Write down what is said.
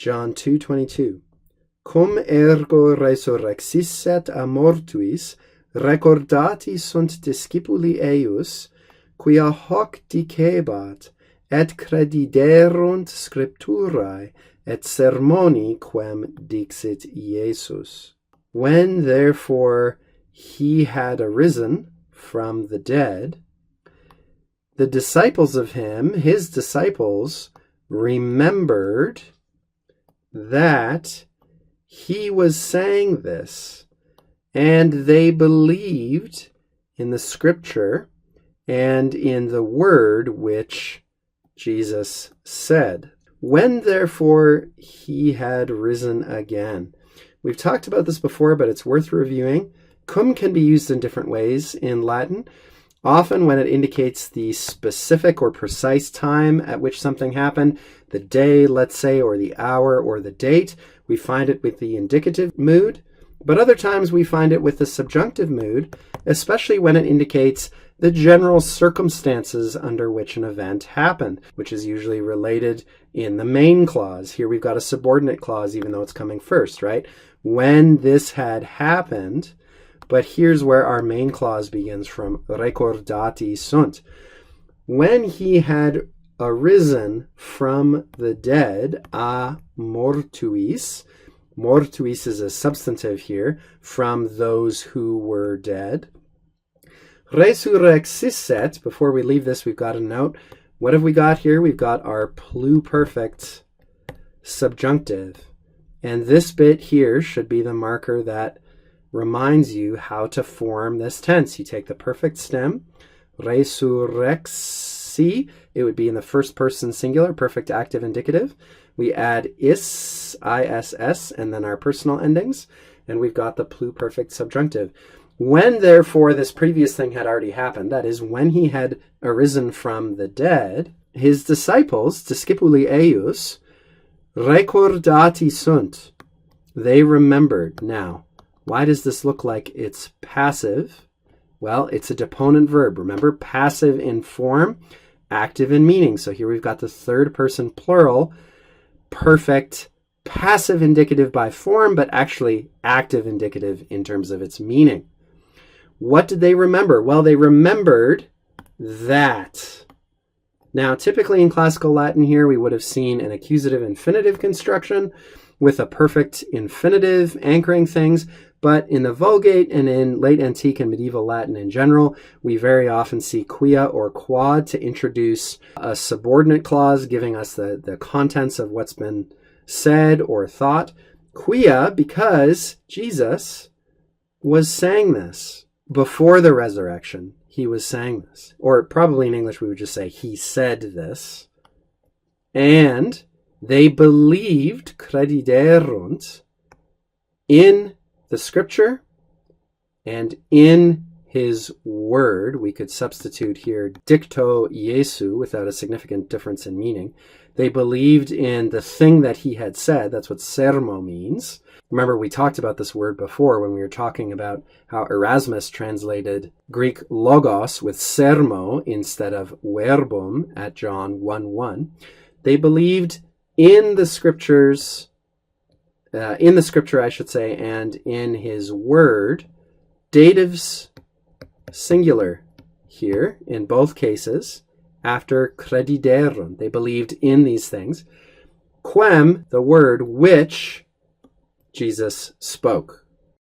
John 2:22. Cum ergo resurrexisset a mortuis, recordati sunt discipuli eius, quia hoc dicebat, et crediderunt scripturae, et sermoni quem dixit Iesus. When therefore he had arisen from the dead, the disciples of him, his disciples, remembered that he was saying this, and they believed in the scripture and in the word which Jesus said. When therefore he had risen again. We've talked about this before, but it's worth reviewing. Cum can be used in different ways in Latin. Often when it indicates the specific or precise time at which something happened, the day, let's say, or the hour, or the date, we find it with the indicative mood. But other times we find it with the subjunctive mood, especially when it indicates the general circumstances under which an event happened, which is usually related in the main clause. Here we've got a subordinate clause, even though it's coming first, right? When this had happened, but here's where our main clause begins from, recordati sunt. When he had arisen from the dead, a mortuis. Mortuis is a substantive here, from those who were dead. Resurrexisset, before we leave this, we've got a note. What have we got here? We've got our pluperfect subjunctive. And this bit here should be the marker that reminds you how to form this tense. You take the perfect stem, resurrexi, it would be in the first person singular, perfect active indicative. We add is, iss, and then our personal endings, and we've got the pluperfect subjunctive. When, therefore, this previous thing had already happened, that is, when he had arisen from the dead, his disciples, discipuli eius, recordati sunt. They remembered. Now, why does this look like it's passive? Well, it's a deponent verb. Remember, passive in form, active in meaning. So here we've got the third person plural, perfect passive indicative by form, but actually active indicative in terms of its meaning. What did they remember? Well, they remembered that. Now, typically in classical Latin here, we would have seen an accusative infinitive construction with a perfect infinitive anchoring things. But in the Vulgate and in late antique and medieval Latin in general, we very often see quia or quod to introduce a subordinate clause giving us the contents of what's been said or thought. Quia, because Jesus was saying this before the resurrection. He was saying this. Or probably in English we would just say he said this. And they believed, crediderunt, in the scripture and in his word. We could substitute here dicto Iesu without a significant difference in meaning. They believed in the thing that he had said. That's what sermo means. Remember, we talked about this word before when we were talking about how Erasmus translated Greek logos with sermo instead of verbum at John 1:1. They believed in the scriptures, in the scripture, I should say, and in his word. Datives singular here in both cases after crediderum. They believed in these things. Quem, the word which Jesus spoke.